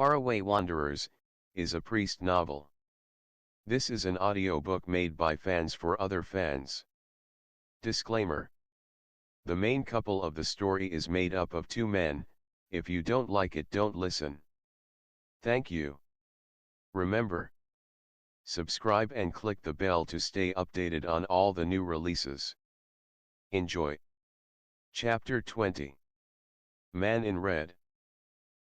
Faraway Wanderers, is a priest novel. This is an audiobook made by fans for other fans. Disclaimer. The main couple of the story is made up of two men. If you don't like it, don't listen. Thank you. Remember, subscribe and click the bell to stay updated on all the new releases. Enjoy. Chapter 20. Man in Red.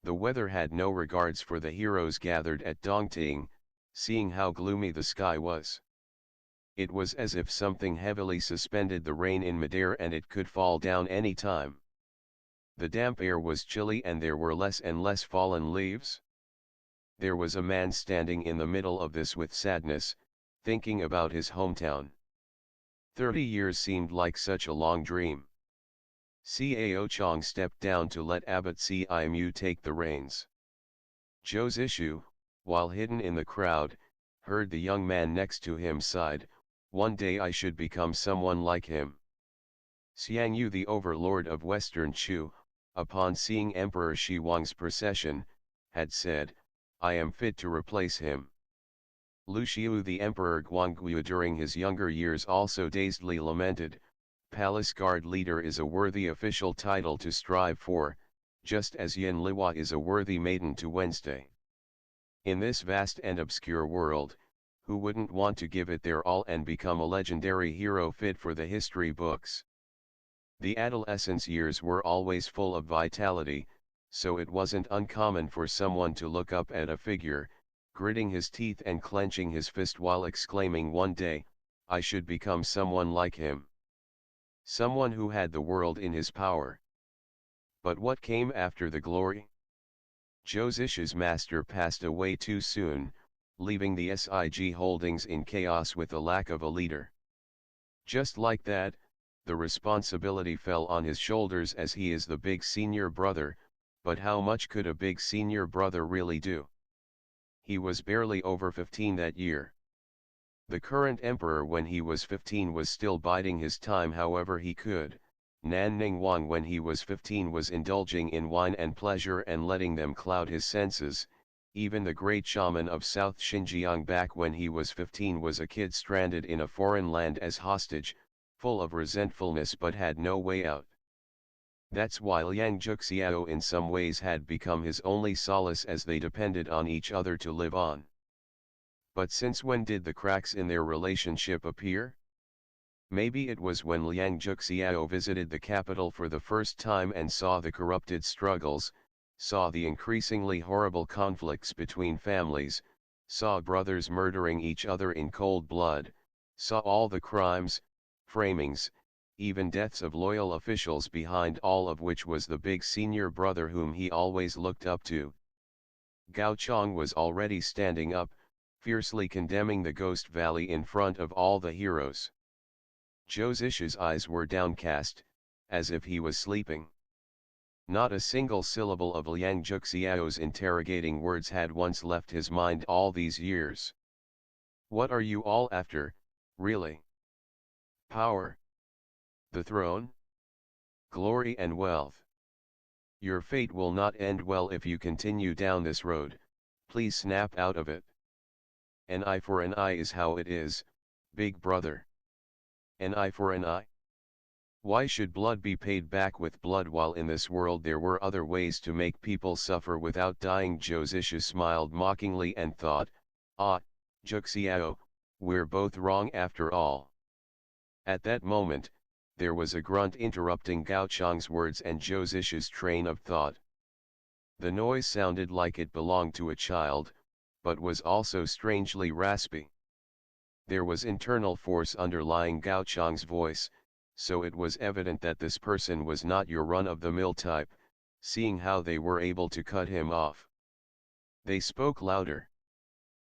The weather had no regards for the heroes gathered at Dongting, seeing how gloomy the sky was. It was as if something heavily suspended the rain in midair and it could fall down any time. The damp air was chilly and there were less and less fallen leaves. There was a man standing in the middle of this with sadness, thinking about his hometown. 30 years seemed like such a long dream. Cao Chong stepped down to let Abbot Cimu take the reins. Zhou's issue, while hidden in the crowd, heard the young man next to him sighed, "One day I should become someone like him." Xiangyu, the overlord of Western Chu, upon seeing Emperor Shi Huang's procession, had said, "I am fit to replace him." Lu Xiu, the Emperor Guanggu during his younger years, also dazedly lamented, "Palace Guard leader is a worthy official title to strive for, just as Yin Liwa is a worthy maiden to Wednesday." In this vast and obscure world, who wouldn't want to give it their all and become a legendary hero fit for the history books? The adolescence years were always full of vitality, so it wasn't uncommon for someone to look up at a figure, gritting his teeth and clenching his fist while exclaiming one day, "I should become someone like him." Someone who had the world in his power. But what came after the glory? Zhou Zish's master passed away too soon, leaving the SIG holdings in chaos with the lack of a leader. Just like that, the responsibility fell on his shoulders as he is the big senior brother, but how much could a big senior brother really do? He was barely over 15 that year. The current emperor when he was 15 was still biding his time however he could. Nan Ning Wang when he was 15 was indulging in wine and pleasure and letting them cloud his senses. Even the great shaman of South Xinjiang back when he was 15 was a kid stranded in a foreign land as hostage, full of resentfulness but had no way out. That's why Liang Juxiao in some ways had become his only solace as they depended on each other to live on. But since when did the cracks in their relationship appear? Maybe it was when Liang Juxiao visited the capital for the first time and saw the corrupted struggles, saw the increasingly horrible conflicts between families, saw brothers murdering each other in cold blood, saw all the crimes, framings, even deaths of loyal officials, behind all of which was the big senior brother whom he always looked up to. Gao Chong was already standing up, fiercely condemning the Ghost Valley in front of all the heroes. Zhou Zish's eyes were downcast, as if he was sleeping. Not a single syllable of Liang Juxiao's interrogating words had once left his mind all these years. "What are you all after, really? Power? The throne? Glory and wealth? Your fate will not end well if you continue down this road. Please snap out of it. An eye for an eye is how it is, big brother. An eye for an eye? Why should blood be paid back with blood while in this world there were other ways to make people suffer without dying?" Zhou Zishu smiled mockingly and thought, "Ah, Juxiao, we're both wrong after all." At that moment, there was a grunt interrupting Gao Chong's words and Zhou Zishu's train of thought. The noise sounded like it belonged to a child, but was also strangely raspy. There was internal force underlying Gao Chong's voice, so it was evident that this person was not your run-of-the-mill type, seeing how they were able to cut him off. They spoke louder.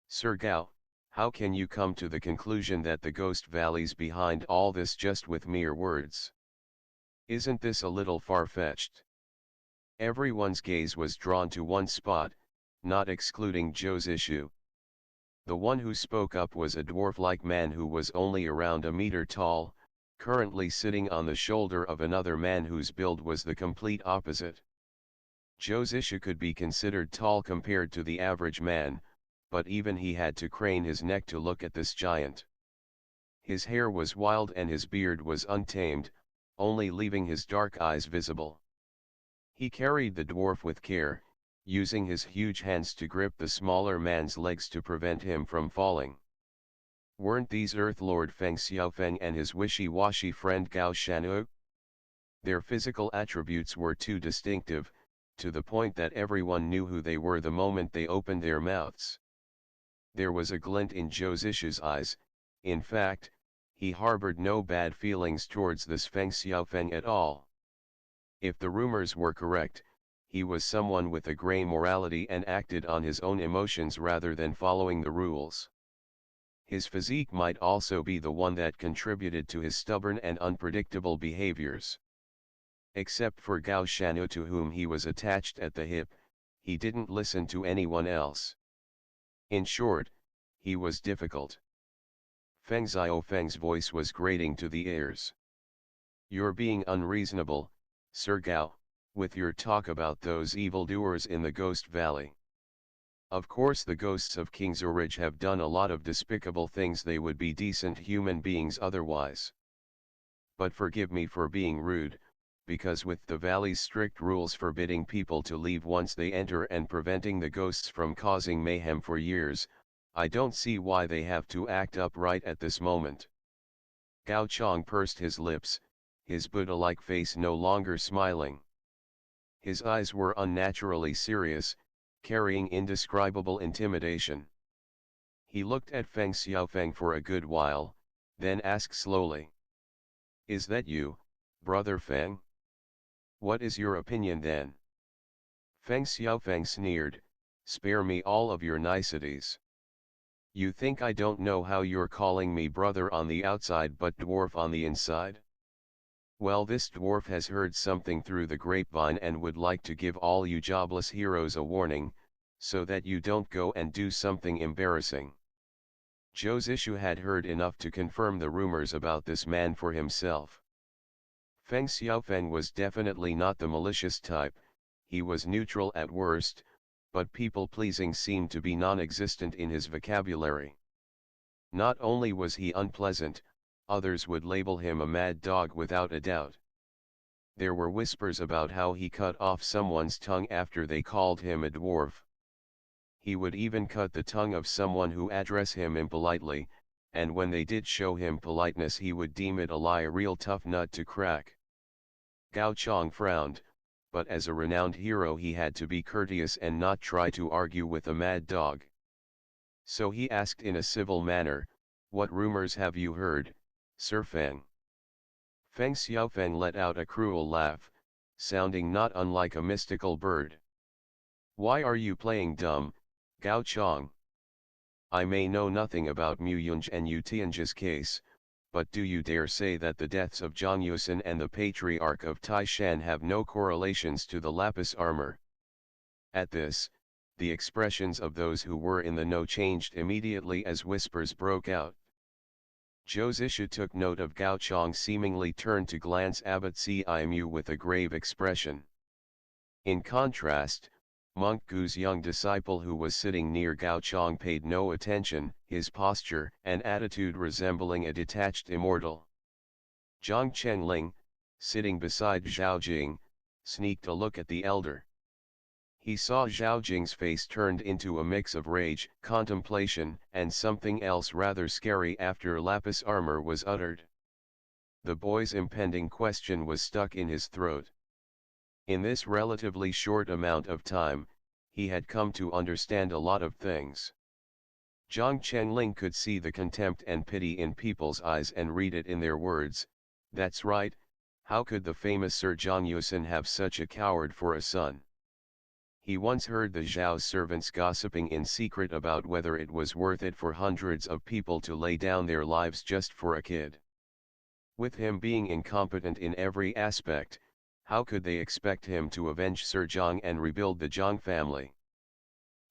"Sir Gao, how can you come to the conclusion that the Ghost Valley's behind all this just with mere words? Isn't this a little far-fetched?" Everyone's gaze was drawn to one spot, not excluding Zhou Zishu. The one who spoke up was a dwarf-like man who was only around a meter tall, currently sitting on the shoulder of another man whose build was the complete opposite. Wuxia could be considered tall compared to the average man, but even he had to crane his neck to look at this giant. His hair was wild and his beard was untamed, only leaving his dark eyes visible. He carried the dwarf with care, using his huge hands to grip the smaller man's legs to prevent him from falling. Weren't these Earth Lord Feng Xiaofeng and his wishy-washy friend Gao Shanwu? Their physical attributes were too distinctive, to the point that everyone knew who they were the moment they opened their mouths. There was a glint in Wuxia's eyes. In fact, he harbored no bad feelings towards this Feng Xiaofeng at all. If the rumors were correct, he was someone with a grey morality and acted on his own emotions rather than following the rules. His physique might also be the one that contributed to his stubborn and unpredictable behaviors. Except for Gao Shanwu, to whom he was attached at the hip, he didn't listen to anyone else. In short, he was difficult. Feng Xiaofeng's voice was grating to the ears. "You're being unreasonable, Sir Gao, with your talk about those evildoers in the Ghost Valley. Of course the ghosts of King Zorage have done a lot of despicable things, they would be decent human beings otherwise. But forgive me for being rude, because with the valley's strict rules forbidding people to leave once they enter and preventing the ghosts from causing mayhem for years, I don't see why they have to act up right at this moment." Gao Chong pursed his lips, his Buddha-like face no longer smiling. His eyes were unnaturally serious, carrying indescribable intimidation. He looked at Feng Xiaofeng for a good while, then asked slowly, "Is that you, brother Feng? What is your opinion then?" Feng Xiaofeng sneered, "Spare me all of your niceties. You think I don't know how you're calling me brother on the outside but dwarf on the inside? Well, this dwarf has heard something through the grapevine and would like to give all you jobless heroes a warning, so that you don't go and do something embarrassing." Wuxia had heard enough to confirm the rumors about this man for himself. Feng Xiaofeng was definitely not the malicious type, he was neutral at worst, but people-pleasing seemed to be non-existent in his vocabulary. Not only was he unpleasant, others would label him a mad dog without a doubt. There were whispers about how he cut off someone's tongue after they called him a dwarf. He would even cut the tongue of someone who addressed him impolitely, and when they did show him politeness he would deem it a lie, a real tough nut to crack. Gao Chong frowned, but as a renowned hero he had to be courteous and not try to argue with a mad dog. So he asked in a civil manner, "What rumors have you heard, Sir Feng?" Feng Xiaofeng let out a cruel laugh, sounding not unlike a mystical bird. "Why are you playing dumb, Gao Chong? I may know nothing about Mu Yunj and Yu Tianji's case, but do you dare say that the deaths of Zhang Yusin and the Patriarch of Taishan have no correlations to the lapis armor?" At this, the expressions of those who were in the know changed immediately as whispers broke out. Wuxia took note of Gao Chong seemingly turned to glance Abbot Cimu with a grave expression. In contrast, Monk Gu's young disciple who was sitting near Gao Chong paid no attention, his posture and attitude resembling a detached immortal. Zhang Chenling, sitting beside Zhao Jing, sneaked a look at the elder. He saw Zhao Jing's face turned into a mix of rage, contemplation, and something else rather scary after lapis armor was uttered. The boy's impending question was stuck in his throat. In this relatively short amount of time, he had come to understand a lot of things. Zhang Chenling could see the contempt and pity in people's eyes and read it in their words. That's right, how could the famous Sir Zhang Yusin have such a coward for a son? He once heard the Zhao's servants gossiping in secret about whether it was worth it for hundreds of people to lay down their lives just for a kid. With him being incompetent in every aspect, how could they expect him to avenge Sir Zhang and rebuild the Zhang family?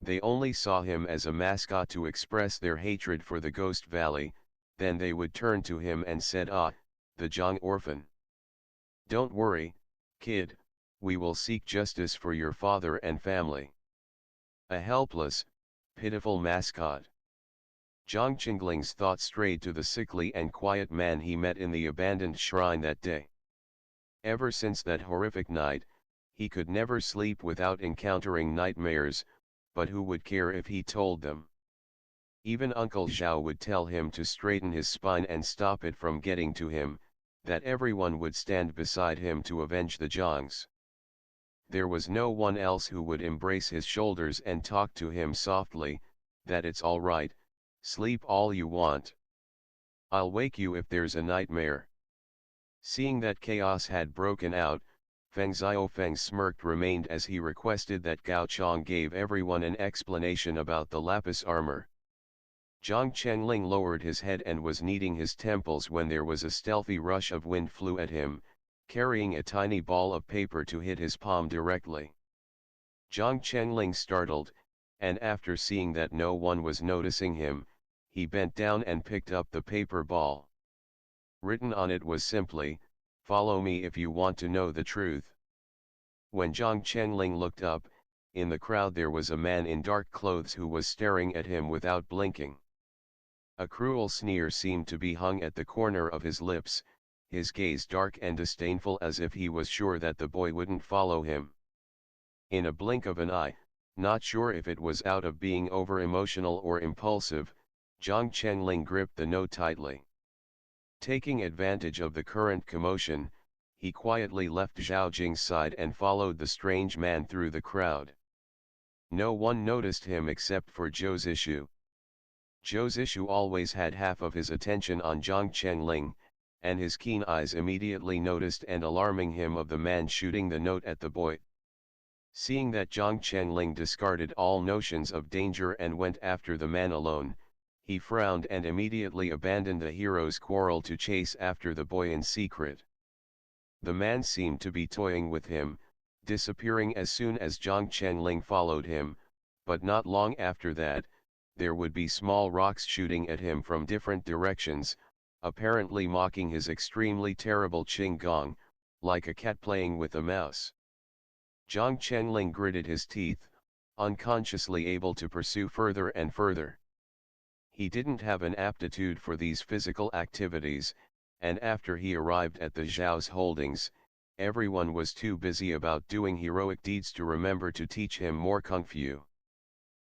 They only saw him as a mascot to express their hatred for the Ghost Valley, then they would turn to him and said, "Ah, the Zhang orphan. Don't worry, kid, we will seek justice for your father and family. A helpless, pitiful mascot. Zhang Qingling's thoughts strayed to the sickly and quiet man he met in the abandoned shrine that day. Ever since that horrific night, he could never sleep without encountering nightmares, but who would care if he told them? Even Uncle Zhao would tell him to straighten his spine and stop it from getting to him, that everyone would stand beside him to avenge the Zhangs. There was no one else who would embrace his shoulders and talk to him softly, that it's all right, sleep all you want. I'll wake you if there's a nightmare. Seeing that chaos had broken out, Feng Xiaofeng's smirk remained as he requested that Gao Chong gave everyone an explanation about the lapis armor. Zhang Chenling lowered his head and was kneading his temples when there was a stealthy rush of wind flew at him, carrying a tiny ball of paper to hit his palm directly. Zhang Chenling startled, and after seeing that no one was noticing him, he bent down and picked up the paper ball. Written on it was simply, "Follow me if you want to know the truth." When Zhang Chenling looked up, in the crowd there was a man in dark clothes who was staring at him without blinking. A cruel sneer seemed to be hung at the corner of his lips, his gaze dark and disdainful as if he was sure that the boy wouldn't follow him. In a blink of an eye, not sure if it was out of being over-emotional or impulsive, Zhang Chenling gripped the note tightly. Taking advantage of the current commotion, he quietly left Zhao Jing's side and followed the strange man through the crowd. No one noticed him except for Zhou Zishu. Zhou Zishu always had half of his attention on Zhang Chenling, and his keen eyes immediately noticed and alarming him of the man shooting the note at the boy. Seeing that Zhang Chenling discarded all notions of danger and went after the man alone, he frowned and immediately abandoned the hero's quarrel to chase after the boy in secret. The man seemed to be toying with him, disappearing as soon as Zhang Chenling followed him, but not long after that, there would be small rocks shooting at him from different directions, apparently mocking his extremely terrible Qinggong, like a cat playing with a mouse. Zhang Chenling gritted his teeth, unconsciously able to pursue further and further. He didn't have an aptitude for these physical activities, and after he arrived at the Zhao's holdings, everyone was too busy about doing heroic deeds to remember to teach him more kung fu.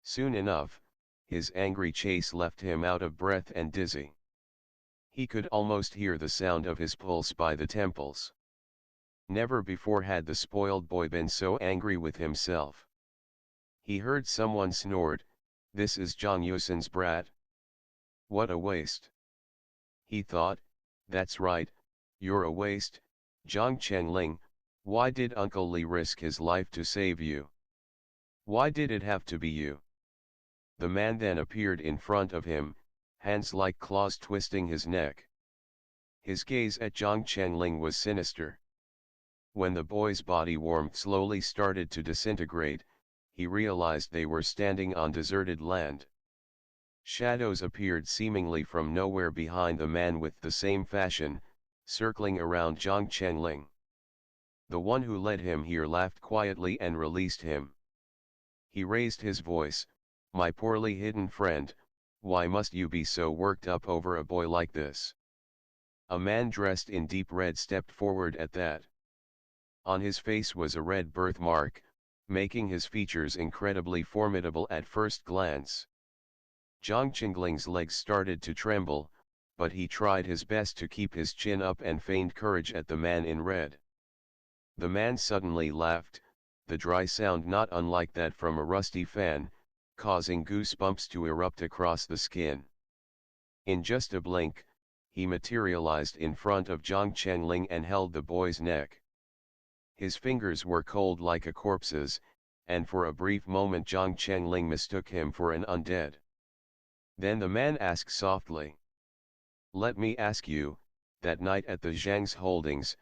Soon enough, his angry chase left him out of breath and dizzy. He could almost hear the sound of his pulse by the temples. Never before had the spoiled boy been so angry with himself. He heard someone snored, "This is Zhang Yusin's brat. What a waste." He thought, "That's right, you're a waste, Zhang Chenling. Why did Uncle Li risk his life to save you? Why did it have to be you?" The man then appeared in front of him, hands like claws twisting his neck. His gaze at Zhang Chenling was sinister. When the boy's body warmth slowly started to disintegrate, he realized they were standing on deserted land. Shadows appeared seemingly from nowhere behind the man with the same fashion, circling around Zhang Chenling. The one who led him here laughed quietly and released him. He raised his voice, "My poorly hidden friend, why must you be so worked up over a boy like this?" A man dressed in deep red stepped forward at that. On his face was a red birthmark, making his features incredibly formidable at first glance. Zhang Qingling's legs started to tremble, but he tried his best to keep his chin up and feigned courage at the man in red. The man suddenly laughed, the dry sound not unlike that from a rusty fan, causing goosebumps to erupt across the skin. In just a blink, he materialized in front of Zhang Chenling and held the boy's neck. His fingers were cold like a corpse's, and for a brief moment Zhang Chenling mistook him for an undead. Then the man asked softly, "Let me ask you, that night at the Zhang's holdings,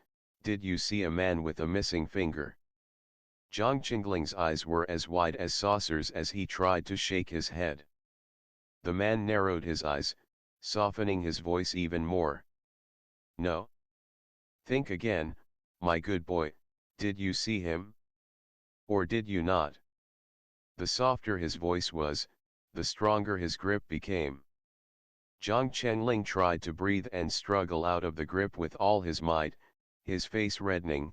did you see a man with a missing finger?" Zhang Qingling's eyes were as wide as saucers as he tried to shake his head. The man narrowed his eyes, softening his voice even more. "No. Think again, my good boy, Did you see him? Or did you not? The softer his voice was, the stronger his grip became. Zhang Chenling tried to breathe and struggle out of the grip with all his might, his face reddening,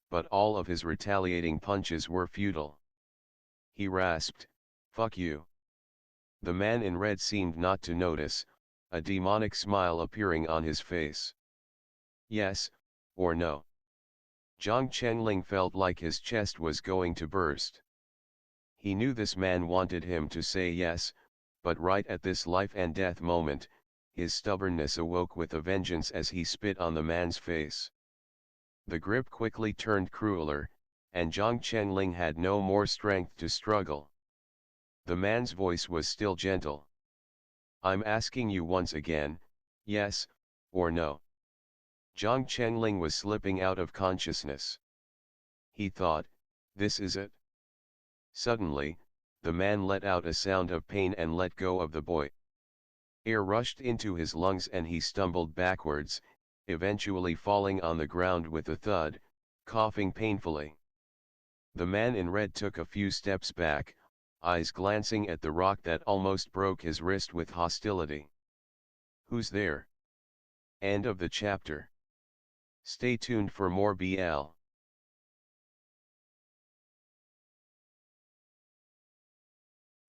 but all of his retaliating punches were futile. He rasped, "Fuck you." The man in red seemed not to notice, a demonic smile appearing on his face. Yes, or no? Zhang Chenling felt like his chest was going to burst. He knew this man wanted him to say yes, but right at this life and death moment, his stubbornness awoke with a vengeance as he spit on the man's face. The grip quickly turned crueler, and Zhang Chenling had no more strength to struggle. The man's voice was still gentle. "I'm asking you once again, yes, or no?" Zhang Chenling was slipping out of consciousness. He thought, this is it. Suddenly, the man let out a sound of pain and let go of the boy. Air rushed into his lungs and he stumbled backwards, eventually falling on the ground with a thud, coughing painfully. The man in red took a few steps back, eyes glancing at the rock that almost broke his wrist with hostility. "Who's there?" End of the chapter. Stay tuned for more BL.